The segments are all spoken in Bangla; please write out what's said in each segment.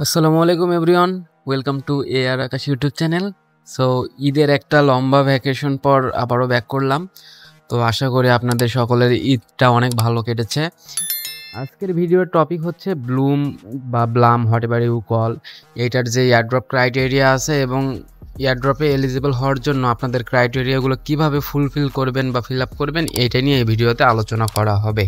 আসসালামু আলাইকুম everyone, welcome to AR Akash YouTube channel. So ঈদের একটা লম্বা ভ্যাকেশন পর আবারও ব্যাক করলাম। তো আশা করি আপনাদের সকলের ঈদটা অনেক ভালো কেটেছে। আজকের ভিডিওর টপিক হচ্ছে ব্লুম বা blum whatever you call, এইটার যে এয়ারড্রপ ক্রাইটেরিয়া আছে এবং এয়ারড্রপে এলিজিবল হওয়ার জন্য আপনাদের ক্রাইটেরিয়াগুলো কিভাবে ফুলফিল করবেন বা ফিল আপ করবেন, এইটা নিয়ে এই ভিডিওতে আলোচনা করা হবে।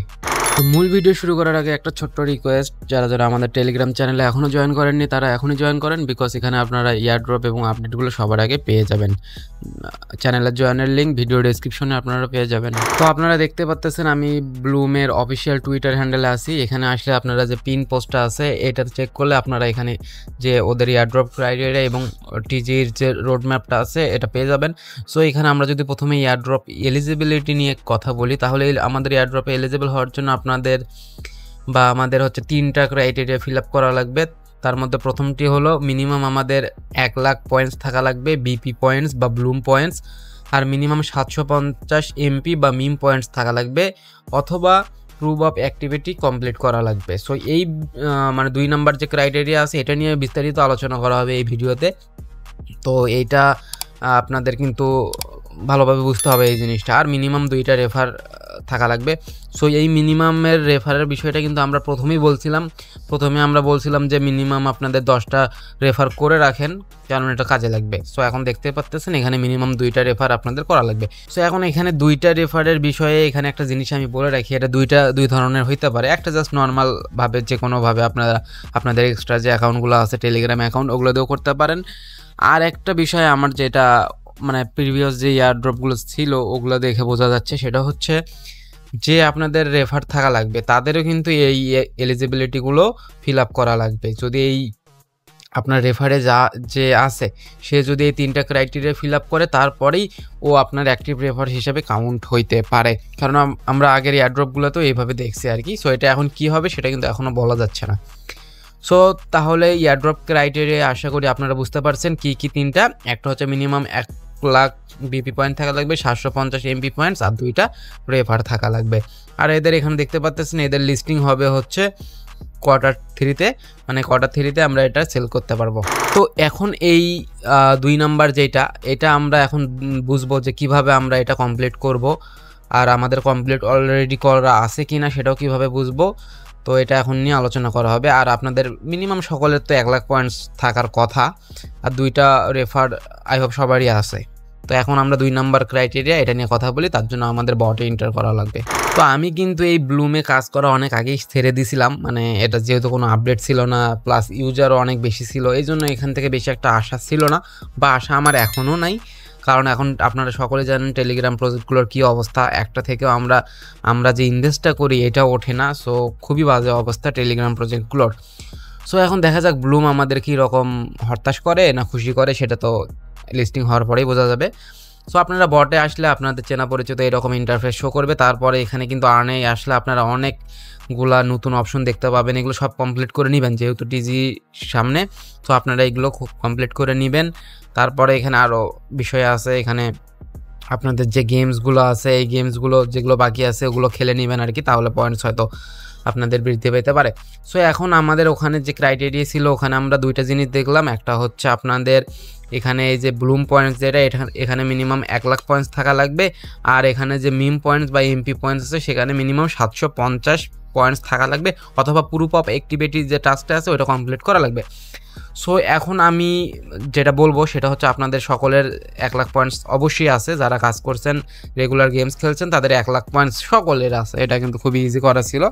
তো মূল ভিডিও শুরু করার আগে একটা ছোট্ট রিকোয়েস্ট, যারা আমাদের টেলিগ্রাম চ্যানেলে এখনও জয়েন করেননি তারা এখনই জয়েন করেন, বিকজ এখানে আপনারা এয়ারড্রপ এবং আপডেটগুলো সবার আগে পেয়ে যাবেন। চ্যানেলের জয়েনের লিঙ্ক ভিডিও ডেসক্রিপশনে আপনারা পেয়ে যাবেন। তো আপনারা দেখতে পাচ্ছেন আমি ব্লুমের অফিসিয়াল টুইটার হ্যান্ডেলে আছি। এখানে আসলে আপনারা যে পিন পোস্টটা আছে এটা চেক করলে আপনারা এখানে যে ওদের এয়ারড্রপ ক্রাইটেরিয়া এবং টিজির যে রোডম্যাপটা আছে এটা পেয়ে যাবেন। সো এখানে আমরা যদি প্রথমে এয়ারড্রপ এলিজিবিলিটি নিয়ে কথা বলি, তাহলে আমাদের এয়ারড্রপে এলিজিবল হওয়ার জন্য আমাদের হচ্ছে 3টা ক্রাইটেরিয়া ফিল আপ করা লাগবে। তার মধ্যে প্রথমটি হলো মিনিমাম আমাদের 1 লাখ পয়েন্টস থাকা লাগবে, বিপি পয়েন্টস বা ব্লুম পয়েন্টস, আর মিনিমাম 750 এমপি বা মিম পয়েন্টস থাকা লাগবে, অথবা প্রুফ অফ অ্যাক্টিভিটি কমপ্লিট করা লাগবে। সো এই 2 নাম্বার যে ক্রাইটেরিয়া আছে এটা নিয়ে বিস্তারিত আলোচনা করা হবে এই ভিডিওতে। তো এইটা আপনাদের কিন্তু ভালোভাবে বুঝতে হবে এই জিনিসটা। আর মিনিমাম 2টা রেফার থাকা লাগবে। সো এই মিনিমামের রেফারের বিষয়টা কিন্তু আমরা প্রথমে আমরা বলছিলাম যে মিনিমাম আপনাদের 10টা রেফার করে রাখেন, কারণ এটা কাজে লাগবে। সো এখন দেখতে পাচ্ছেন এখানে মিনিমাম 2টা রেফার আপনাদের করা লাগবে। সো এখন এখানে 2টা রেফারের বিষয়ে এখানে একটা জিনিস আমি বলে রাখি, এটা দুই ধরনের হইতে পারে। একটা জাস্ট নর্মালভাবে যে কোনোভাবে আপনারা আপনাদের এক্সট্রা যে অ্যাকাউন্টগুলো আছে টেলিগ্রাম অ্যাকাউন্ট ওগুলো দিয়েও করতে পারেন। আর একটা বিষয় আমার যেটা প্রিভিয়াস যে এয়ারড্রপগুলো ছিল ওগুলো দেখে বোঝা যাচ্ছে, সেটা হচ্ছে যে আপনাদের রেফার থাকা লাগবে তাদেরও কিন্তু এই এলিজিবিলিটিগুলো ফিল আপ করা লাগবে। যদি এই আপনার রেফারে যে আছে সে যদি এই 3টা ক্রাইটেরিয়া ফিল আপ করে তারপরেই ও আপনার অ্যাক্টিভ রেফার হিসেবে কাউন্ট হইতে পারে, কারণ আমরা আগের এয়ারড্রপগুলো তো এইভাবে দেখছি আর কি। সো এটা এখন কি হবে সেটা কিন্তু এখনও বলা যাচ্ছে না। সো তাহলে এয়ারড্রপ ক্রাইটেরিয়া আশা করি আপনারা বুঝতে পারছেন কি 3টা। একটা হচ্ছে মিনিমাম 1 লাখ বিপি পয়েন্ট থাকা লাগবে, 750 এমপি পয়েন্টস, আর 2টা রেফার থাকা লাগবে। আর এদের এখানে দেখতে পাচ্ছেন এদের লিস্টিং হবে হচ্ছে কোয়ার্টার 3তে আমরা এটা সেল করতে পারবো। তো এখন এই 2 নাম্বার এটা আমরা এখন বুঝবো যে কিভাবে আমরা এটা কমপ্লিট করব, আর আমাদের কমপ্লিট অলরেডি করা আছে কিনা সেটাও কিভাবে বুঝবো। তো এটা এখন নিয়ে আলোচনা করা হবে। আর আপনাদের মিনিমাম সকলের তো 1 লাখ পয়েন্টস থাকার কথা, আর 2টা রেফার আই হোপ সবারই আছে। তো এখন আমরা 2 নাম্বার ক্রাইটেরিয়া এটা নিয়ে কথা বলি, তার জন্য আমাদের বটে এন্টার করা লাগবে। তো আমি কিন্তু এই ব্লুমে কাজ করা অনেক আগেই ছেড়ে দিয়েছিলাম, এটা যেহেতু কোনো আপডেট ছিল না, প্লাস ইউজারও অনেক বেশি ছিল, এই জন্য এখান থেকে বেশি একটা আশা ছিল না, বা আশা আমার এখনও নাই। কারণ এখন আপনারা সকলে জানেন টেলিগ্রাম প্রজেক্টগুলোর কী অবস্থা, একটা থেকেও আমরা যে ইনভেস্টটা করি এটা ওঠে না। সো খুবই বাজে অবস্থা টেলিগ্রাম প্রজেক্টগুলোর। সো এখন দেখা যাক ব্লুম আমাদের কী রকম হতাশ করে না খুশি করে, সেটা তো লিস্টিং হওয়ার পরেই বোঝা যাবে। সো আপনারা বটে আসলে আপনাদের চেনা পরিচিত এরকম ইন্টারফেস শো করবে। তারপরে এখানে কিন্তু আর্নে আসলে আপনারা অনেকগুলা নতুন অপশন দেখতে পাবেন, এগুলো সব কমপ্লিট করে নেবেন যেহেতু টিজি সামনে। সো আপনারা এগুলো খুব কমপ্লিট করে নেবেন। তারপরে এখানে আরও বিষয় আছে, এখানে আপনাদের যে গেমসগুলো আছে এই গেমসগুলো যেগুলো বাকি আছে ওগুলো খেলে নেবেন আর কি, তাহলে পয়েন্টস হয়তো আপনাদের বৃদ্ধি পেতে পারে। সো এখন আমাদের ওখানে যে ক্রাইটেরিয়া ছিল ওখানে আমরা 2টা জিনিস দেখলাম। একটা হচ্ছে আপনাদের এখানে এই যে ব্লুম পয়েন্টস এখানে মিনিমাম 1 লাখ পয়েন্টস থাকা লাগবে, আর এখানে যে মিম পয়েন্টস বা এমপি পয়েন্টস আছে সেখানে মিনিমাম 750 পয়েন্টস থাকা লাগবে, অথবা প্রুফ অফ অ্যাক্টিভিটি যে টাস্কটা আছে ওটা কমপ্লিট করা লাগবে। সো এখন আমি যেটা বলবো সেটা হচ্ছে আপনাদের সকলের 1 লাখ পয়েন্টস অবশ্যই আছে, যারা কাজ করছেন রেগুলার গেমস খেলছেন তাদের 1 লাখ পয়েন্টস সকলের আছে। এটা কিন্তু খুবই ইজি করা ছিল।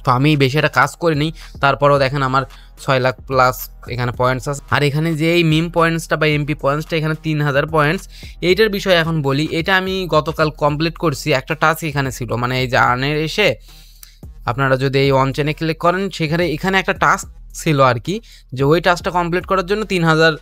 তো আমি বেশি একটা কাজ করিনি, তারপরেও দেখেন আমার 6 লাখ প্লাস এখানে পয়েন্টস আছে। আর এখানে যে এই মিম পয়েন্টসটা বা এমপি পয়েন্টসটা এখানে 3000 পয়েন্টস, এইটার বিষয়ে এখন বলি। এটা আমি গতকাল কমপ্লিট করছি, একটা টাস্ক এখানে ছিল, এই যে আর্নের এসে আপনারা যদি এই অন চেনে ক্লিক করেন এখানে একটা টাস্ক ছিল আর কি, যে ওই টাস্কটা কমপ্লিট করার জন্য 3000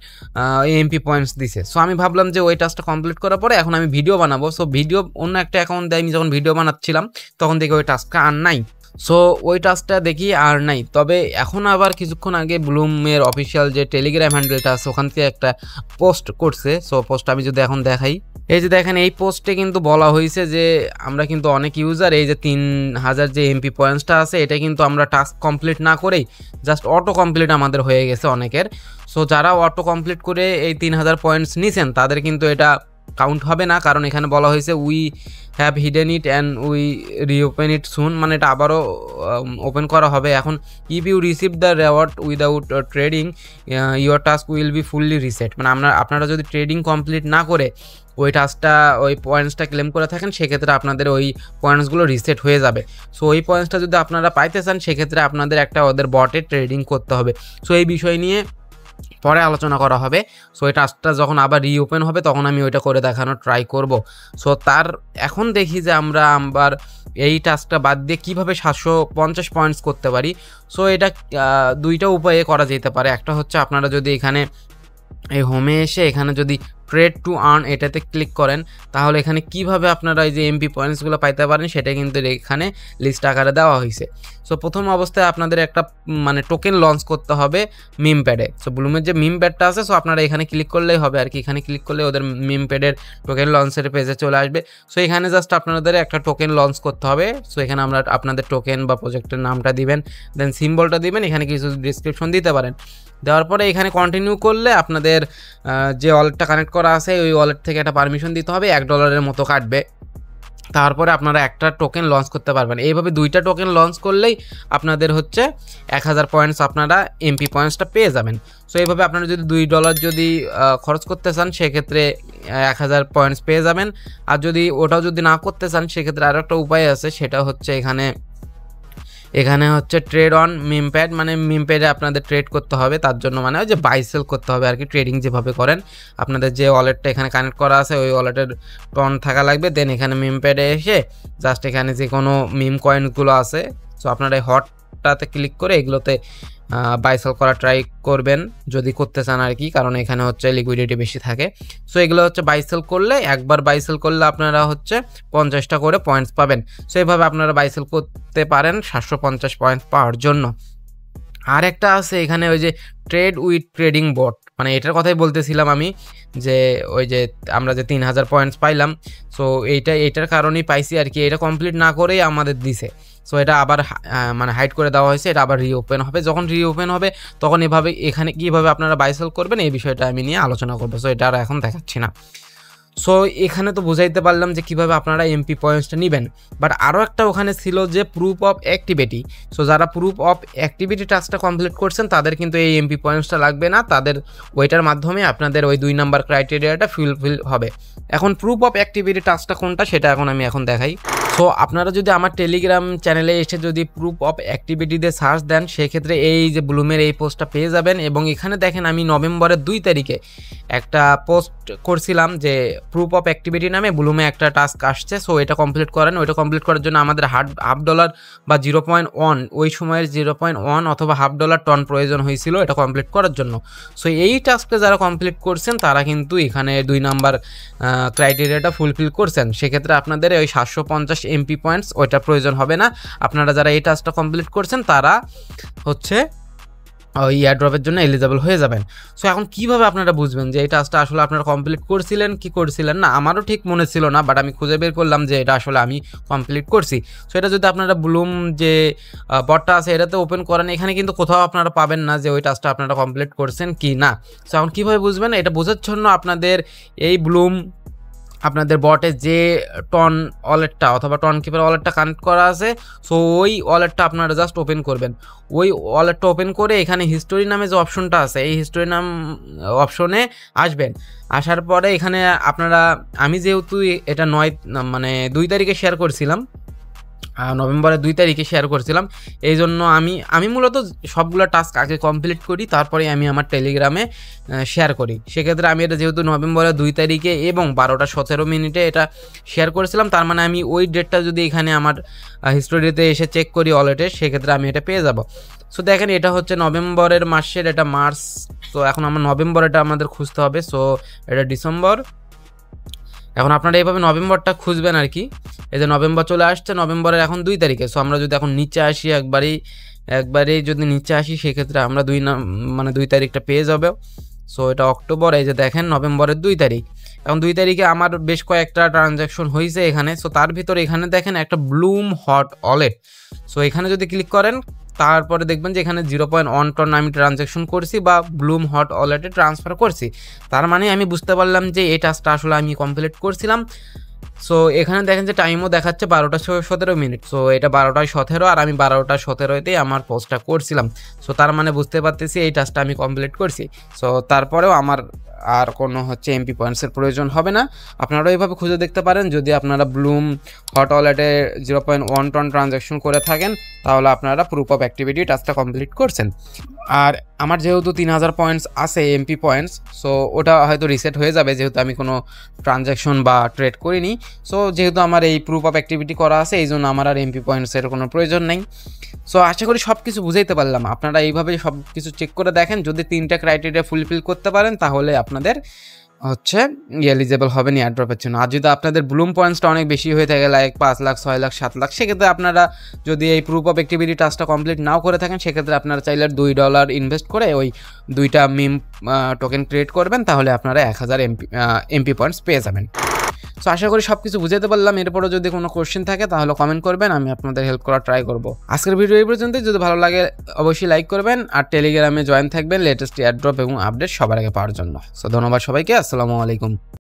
এমপি পয়েন্টস দিছে। সো আমি ভাবলাম যে ওই টাস্কটা কমপ্লিট করার পরে এখন আমি ভিডিও বানাবো। সো ভিডিও অন্য একটা অ্যাকাউন্ট দিয়ে আমি যখন ভিডিও বানাচ্ছিলাম তখন দেখি ওই টাস্কটা আর নাই। সো ওই টাস্কটা দেখি আর নাই। তবে এখন আবার কিছুক্ষণ আগে ব্লুমের অফিসিয়াল যে টেলিগ্রাম হ্যান্ডেলটা আছে ওখান থেকে একটা পোস্ট করছে। সো পোস্ট আমি যদি এখন দেখাই, এই যে দেখেন এই পোস্টে কিন্তু বলা হয়েছে যে আমরা কিন্তু অনেক ইউজার এই যে 3000 যে এমপি পয়েন্টসটা আছে এটা কিন্তু আমরা টাস্ক কমপ্লিট না করেই জাস্ট অটো কমপ্লিট আমাদের হয়ে গেছে অনেকের। সো যারা অটো কমপ্লিট করে এই 3000 পয়েন্টস নিছেন তাদের কিন্তু এটা কাউন্ট হবে না, কারণ এখানে বলা হয়েছে we have hidden it and we reopen it soon, মানে এটা আবারও ওপেন করা হবে এখন। If you receive the reward without trading your task will be fully reset, মানে আপনারা যদি ট্রেডিং কমপ্লিট না করে ওই টাস্কটা ওই পয়েন্টসটা ক্লেম করে থাকেন সেক্ষেত্রে আপনাদের ওই পয়েন্টসগুলো রিসেট হয়ে যাবে। সো ওই পয়েন্টসটা যদি আপনারা পাইতে চান সেক্ষেত্রে আপনাদের একটা ওদের বটে ট্রেডিং করতে হবে। সো এই বিষয় নিয়ে পরে আলোচনা করা হবে। সো এই টাস্কটা যখন আবার রিওপেন হবে তখন আমি ওইটা করে দেখানোর ট্রাই করব। সো তার এখন দেখি যে আমরা আবার এই টাস্কটা বাদ দিয়ে কীভাবে 750 পয়েন্টস করতে পারি। সো এটা দুইটা উপায়ে করা যেতে পারে। একটা হচ্ছে আপনারা যদি এখানে এই হোমে এসে এখানে যদি ট্রেড টু আর্ন এটাতে ক্লিক করেন তাহলে এখানে কিভাবে আপনারা এই যে এমপি পয়েন্টসগুলো পাইতে পারেন সেটা কিন্তু এখানে লিস্ট আকারে দেওয়া হয়েছে। সো প্রথম অবস্থায় আপনাদের একটা মানে টোকেন লঞ্চ করতে হবে মিম প্যাডে। সো ব্লুমের যে মিম প্যাডটা আছে সো আপনারা এখানে ক্লিক করলেই হবে আর কি, এখানে ক্লিক করলে ওদের মিম প্যাডের টোকেন লঞ্চের পেজে চলে আসবে। সো এখানে জাস্ট আপনাদের একটা টোকেন লঞ্চ করতে হবে। সো এখানে আমরা আপনাদের টোকেন বা প্রজেক্টের নামটা দিবেন, দেন সিম্বলটা দিবেন, এখানে কিছু ডিসক্রিপশন দিতে পারেন। দেওয়ার পরে এখানে কন্টিনিউ করলে আপনাদের যে ওয়ালেটটা কানেক্ট করা আছে ওই ওয়ালেট থেকে একটা পারমিশন দিতে হবে, $1 মতো কাটবে। তারপরে আপনারা একটা টোকেন লঞ্চ করতে পারবেন। এইভাবে দুইটা টোকেন লঞ্চ করলেই আপনাদের হচ্ছে 1000 পয়েন্টস আপনারা এমপি পয়েন্টসটা পেয়ে যাবেন। সো এইভাবে আপনারা যদি $2 যদি খরচ করতে চান সেক্ষেত্রে 1000 পয়েন্টস পেয়ে যাবেন। আর যদি ওটাও যদি না করতে চান সেক্ষেত্রে আরও একটা উপায় আছে, সেটা হচ্ছে এখানে হচ্ছে ট্রেড অন মিম প্যাড, মানে মিম প্যাডে আপনাদের ট্রেড করতে হবে। তার জন্য মানে ওই যে বাই সেল করতে হবে আর কি, ট্রেডিং যেভাবে করেন আপনাদের যে ওয়ালেটটা এখানে কানেক্ট করা আছে ওই ওয়ালেটের টন থাকা লাগবে। দেন এখানে মিম প্যাডে এসে জাস্ট এখানে যে কোনো মিম কয়েনগুলো আছে সো আপনারা এই হটটাতে ক্লিক করে এগুলোতে বাই সেল করা ট্রাই করবেন যদি করতে চান আর কি, কারণ এখানে হচ্ছে লিকুইডিটি বেশি থাকে। সো এগুলো হচ্ছে বাই সেল করলে একবার বাই সেল করলে আপনারা হচ্ছে 50টা করে পয়েন্টস পাবেন। সো এইভাবে আপনারা বাই সেল করতে পারেন 750 পয়েন্টস পাওয়ার জন্য। আর একটা আছে এখানে ওই যে ট্রেড উইথ ট্রেডিং বট, মানে এটার কথাই বলতেছিলাম আমি যে ওই যে আমরা যে 3000 পয়েন্টস পাইলাম সো এইটার কারণেই পাইছি আর কি, এটা কমপ্লিট না করেই আমাদের দিছে। সো এটা আবার মানে হাইড করে দেওয়া হয়েছে, এটা আবার রিওপেন হবে। যখন রিওপেন হবে তখন এখানে কীভাবে আপনারা বাই সেল করবেন এই বিষয়টা আমি নিয়ে আলোচনা করবো। সো এটা আর এখন দেখাচ্ছি না। সো এখানে তো বুঝাইতে পারলাম যে কিভাবে আপনারা এমপি পয়েন্টসটা নেবেন, বাট আরও একটা ওখানে ছিল যে প্রুফ অফ অ্যাক্টিভিটি। সো যারা প্রুফ অফ অ্যাক্টিভিটি টাস্কটা কমপ্লিট করছেন তাদের কিন্তু এই এমপি পয়েন্টসটা লাগবে না, তাদের ওইটার মাধ্যমে আপনাদের ওই 2 নাম্বার ক্রাইটেরিয়াটা ফুলফিল হবে। এখন প্রুফ অফ অ্যাক্টিভিটি টাস্কটা কোনটা সেটা আমি এখন দেখাই। সো আপনারা যদি আমার টেলিগ্রাম চ্যানেলে এসে যদি প্রুফ অফ অ্যাক্টিভিটি দিয়ে সার্চ দেন সেক্ষেত্রে এই যে ব্লুমের এই পোস্টটা পেয়ে যাবেন। এবং এখানে দেখেন আমি নভেম্বরের 2 তারিখে একটা পোস্ট করছিলাম যে প্রুফ অফ অ্যাক্টিভিটি নামে ব্লুমে একটা টাস্ক আসছে, সো এটা কমপ্লিট করেন। ওইটা কমপ্লিট করার জন্য আমাদের $1/2 বা 0.1 ওই সময়ের 0.1 অথবা $1/2 টন প্রয়োজন হয়েছিল এটা কমপ্লিট করার জন্য। সো এই টাস্কটা যারা কমপ্লিট করছেন তারা কিন্তু এখানে 2 নাম্বার ক্রাইটেরিয়াটা ফুলফিল করছেন, সেক্ষেত্রে আপনাদের ওই 750 এমপি পয়েন্টস ওইটা প্রয়োজন হবে না। আপনারা যারা এই টাস্কটা কমপ্লিট করছেন তারা হচ্ছে ওই এয়ারড্রপের জন্য এলিজিবল হয়ে যাবেন। সো এখন কীভাবে আপনারা বুঝবেন যে এই টাস্কটা আসলে আপনারা কমপ্লিট করছিলেন কি করছিলেন না, আমারও ঠিক মনে ছিল না, বাট আমি খুঁজে বের করলাম যে এটা আসলে আমি কমপ্লিট করছি। সো এটা যদি আপনারা ব্লুম যে বটটা আছে এটাতে ওপেন করেন এখানে কিন্তু কোথাও আপনারা পাবেন না যে ওই টাস্কটা আপনারা কমপ্লিট করছেন কি না। সো এখন কীভাবে বুঝবেন, এটা বোঝার জন্য আপনাদের এই ব্লুম আপনাদের বটে যে টন ওয়ালেটটা অথবা টন কিপার ওয়ালেটটা কানেক্ট করা আছে সো ওই ওয়ালেটটা আপনারা জাস্ট ওপেন করবেন। ওই ওয়ালেটটা ওপেন করে এখানে হিস্টোরি নামে যে অপশনটা আছে এই হিস্টোরি নাম অপশনে আসবেন। আসার পরে এখানে আপনারা আমি যেহেতু এটা 2 তারিখে শেয়ার করছিলাম, নভেম্বরের 2 তারিখে শেয়ার করছিলাম, এই জন্য আমি মূলত সবগুলো টাস্ক আগে কমপ্লিট করি তারপরে আমি আমার টেলিগ্রামে শেয়ার করি। সেক্ষেত্রে আমি এটা যেহেতু নভেম্বরের 2 তারিখে এবং 12:17 এটা শেয়ার করেছিলাম, তার মানে আমি ওই ডেটটা যদি এখানে আমার হিস্টোরিতে এসে চেক করি ওয়ালেটে সেক্ষেত্রে আমি এটা পেয়ে যাব। সো দেখেন এটা হচ্ছে নভেম্বরের মাসের, এটা মার্চ, তো এখন আমার নভেম্বর এটা আমাদের খুঁজতে হবে। সো এটা ডিসেম্বর। এখন আপনারা এইভাবে নভেম্বরটা খুঁজবেন আর কি। এই যে নভেম্বর চলে আসছে, নভেম্বরের এখন 2 তারিখে। সো আমরা যদি এখন নিচে আসি একবারেই যদি নিচে আসি সেক্ষেত্রে আমরা 2 তারিখটা পেয়ে যাবে। সো এটা অক্টোবর, এই যে দেখেন নভেম্বরের 2 তারিখ। এখন 2 তারিখে আমার বেশ কয়েকটা ট্রানজ্যাকশন হয়েছে এখানে। সো তার ভিতরে এখানে দেখেন একটা ব্লুম হট ওয়ালেট। সো এখানে যদি ক্লিক করেন তারপরে দেখবেন যে এখানে 0.1 টন আমি ট্রানজ্যাকশন করছি বা ব্লুম হট ওয়ালেটে ট্রান্সফার করছি। তার মানে আমি বুঝতে পারলাম যে এই টাস্কটা আসলে আমি কমপ্লিট করছিলাম। সো এখানে দেখেন যে টাইমও দেখাচ্ছে 12:17। সো এটা 12:17 আর আমি 12:17তেই আমার পোস্টটা করছিলাম। সো তার মানে বুঝতে পারতেছি এই টাস্কটা আমি কমপ্লিট করছি। সো তারপরেও আমার আর কোনো এমপি পয়েন্টসের প্রয়োজন হবে না। আপনারাও এইভাবে খুঁজে দেখতে পারেন। যদি আপনারা ব্লুম হট ওয়ালেটে 0.1 টন ট্রানজ্যাকশন করে থাকেন তাহলে আপনারা প্রুফ অফ অ্যাক্টিভিটি টাস্কটা কমপ্লিট করছেন। আর আমার যেহেতু 3000 পয়েন্টস আছে এমপি পয়েন্টস, সো ওটা হয়তো রিসেট হয়ে যাবে যেহেতু আমি কোনো ট্রানজ্যাকশন বা ট্রেড করিনি। সো যেহেতু আমার এই প্রুফ অফ অ্যাক্টিভিটি করা আছে এই জন্য আমার আর এমপি পয়েন্টসের কোনো প্রয়োজন নেই। সো আশা করি সব কিছু বুঝাইতে পারলাম। আপনারা এইভাবে সব কিছু চেক করে দেখেন, যদি 3টা ক্রাইটেরিয়া ফুলফিল করতে পারেন তাহলে আপনাদের এলিজেবল হবেন এয়ারড্রপের জন্য। আর যদি আপনাদের ব্লুম পয়েন্টসটা অনেক বেশি হয়ে থাকে, লাইক 5 লাখ 6 লাখ 7 লাখ, সেক্ষেত্রে আপনারা যদি এই প্রুফ অফ অ্যাক্টিভিটি টাস্কটা কমপ্লিট নাও করে থাকেন সেক্ষেত্রে আপনারা চাইলে $2 ইনভেস্ট করে ওই 2টা মিম টোকেন ক্রিয়েট করবেন, তাহলে আপনারা 1000 এমপি পয়েন্টস পেয়ে যাবেন। সো আশা করি সব কিছু বুঝাতে পারলাম। এরপরও যদি কোনো কোশ্চেন থাকে তাহলে কমেন্ট করবেন, আমি আপনাদের হেল্প করার ট্রাই করব। আজকের ভিডিও এই পর্যন্ত। যদি ভালো লাগে অবশ্যই লাইক করবেন আর টেলিগ্রামে জয়েন থাকবেন লেটেস্ট এয়ারড্রপ এবং আপডেট সবার আগে পাওয়ার জন্য। সো ধন্যবাদ সবাইকে। আসসালামু আলাইকুম।